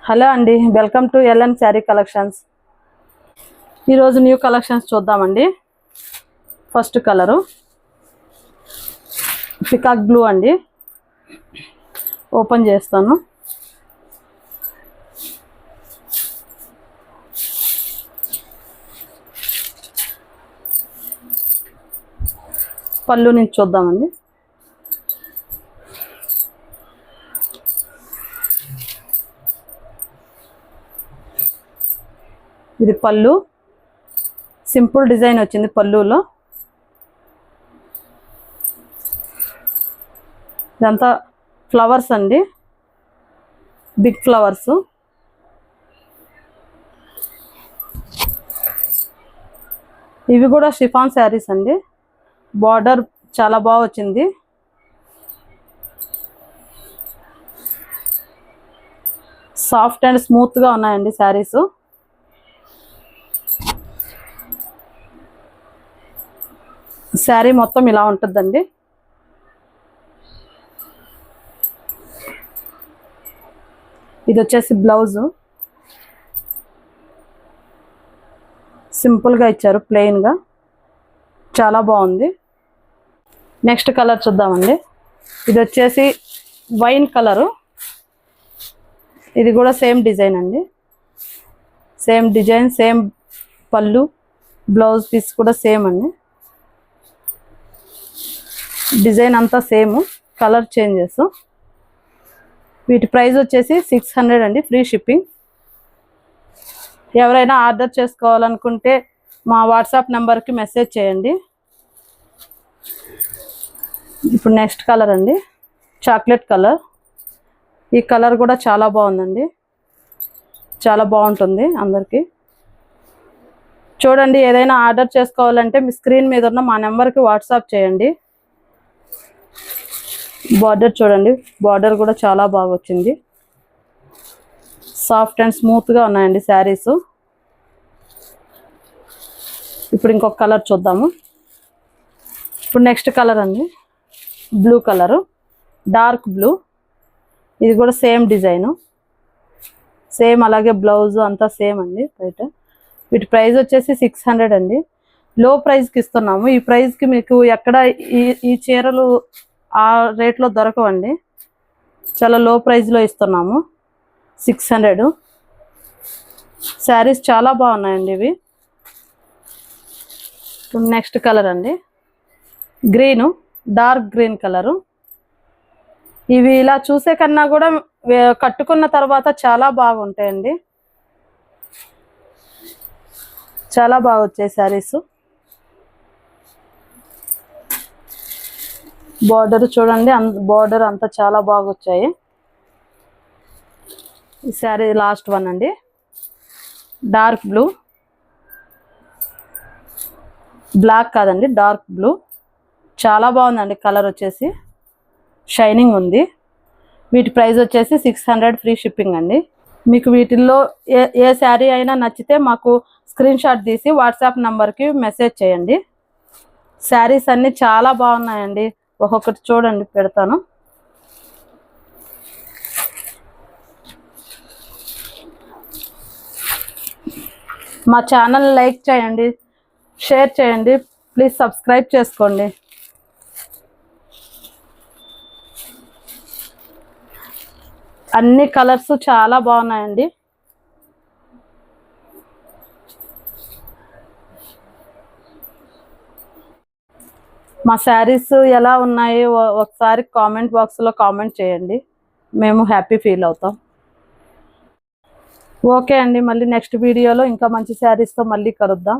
Hello అండి, welcome to LN sari collections. ఈరోజు new collections చూద్దామండి. ఫస్ట్ కలరు పికాక్ బ్లూ అండి. ఓపెన్ చేస్తాను. పళ్ళు నుంచి చూద్దామండి. ఇది పళ్ళు, సింపుల్ డిజైన్ వచ్చింది పళ్ళులో. ఇదంతా ఫ్లవర్స్ అండి, బిగ్ ఫ్లవర్స్. ఇవి కూడా షిఫాన్ శారీస్ అండి. బార్డర్ చాలా బాగా వచ్చింది. సాఫ్ట్ అండ్ స్మూత్గా ఉన్నాయండి శారీస్. శారీ మొత్తం ఇలా ఉంటుందండి. ఇది వచ్చేసి బ్లౌజు, సింపుల్గా ఇచ్చారు, ప్లెయిన్గా, చాలా బాగుంది. నెక్స్ట్ కలర్ చూద్దామండి. ఇది వచ్చేసి వైన్ కలరు. ఇది కూడా సేమ్ డిజైన్ అండి, సేమ్ డిజైన్, సేమ్ పళ్ళు, బ్లౌజ్ పీస్ కూడా సేమ్ అండి. డిజైన్ అంతా సేమ్, కలర్ చేంజెస్. వీటి ప్రైస్ వచ్చేసి 600 అండి, ఫ్రీ షిప్పింగ్. ఎవరైనా ఆర్డర్ చేసుకోవాలనుకుంటే మా వాట్సాప్ నెంబర్కి మెసేజ్ చేయండి. ఇప్పుడు నెక్స్ట్ కలర్ అండి, చాక్లెట్ కలర్. ఈ కలర్ కూడా చాలా బాగుందండి, చాలా బాగుంటుంది అందరికీ. చూడండి, ఏదైనా ఆర్డర్ చేసుకోవాలంటే మీ స్క్రీన్ మీద ఉన్న మా నెంబర్కి వాట్సాప్ చేయండి. బార్డర్ చూడండి, బార్డర్ కూడా చాలా బాగా వచ్చింది. సాఫ్ట్ అండ్ స్మూత్గా ఉన్నాయండి శారీస్. ఇప్పుడు ఇంకొక కలర్ చూద్దాము. ఇప్పుడు నెక్స్ట్ కలర్ అండి, బ్లూ కలరు, డార్క్ బ్లూ. ఇది కూడా సేమ్ డిజైను, సేమ్, అలాగే బ్లౌజ్ అంతా సేమ్ అండి. బయట వీటి ప్రైస్ వచ్చేసి 600 అండి. లో ప్రైస్కి ఇస్తున్నాము. ఈ ప్రైస్కి మీకు ఎక్కడ ఈ చీరలు ఆ రేట్లో దొరకవండి. చాలా లో ప్రైస్లో ఇస్తున్నాము, 600. శారీస్ చాలా బాగున్నాయండి ఇవి. నెక్స్ట్ కలర్ అండి, గ్రీను, డార్క్ గ్రీన్ కలరు. ఇవి ఇలా చూసే కన్నా కూడా కట్టుకున్న తర్వాత చాలా బాగుంటాయండి, చాలా బాగా వచ్చాయి శారీస్. బార్డర్ చూడండి, బార్డర్ అంతా చాలా బాగా వచ్చాయి. ఈ శారీ లాస్ట్ వన్ అండి, డార్క్ బ్లూ, బ్లాక్ కాదండి, డార్క్ బ్లూ. చాలా బాగుందండి కలర్ వచ్చేసి, షైనింగ్ ఉంది. వీటి ప్రైస్ వచ్చేసి 600, ఫ్రీ షిప్పింగ్ అండి. మీకు వీటిల్లో ఏ శారీ అయినా నచ్చితే మాకు స్క్రీన్ షాట్ తీసి వాట్సాప్ నెంబర్కి మెసేజ్ చేయండి. శారీస్ అన్నీ చాలా బాగున్నాయండి. ఒక్కొక్కటి చూడండి, పెడతాను. మా ఛానల్ లైక్ చేయండి, షేర్ చేయండి, ప్లీజ్ సబ్స్క్రైబ్ చేసుకోండి. అన్ని కలర్స్ చాలా బాగున్నాయండి. మా శారీస్ ఎలా ఉన్నాయి ఒకసారి కామెంట్ బాక్స్లో కామెంట్ చేయండి, మేము హ్యాపీ ఫీల్ అవుతాం. ఓకే అండి, మళ్ళీ నెక్స్ట్ వీడియోలో ఇంకా మంచి శారీస్తో మళ్ళీ కలుద్దాం.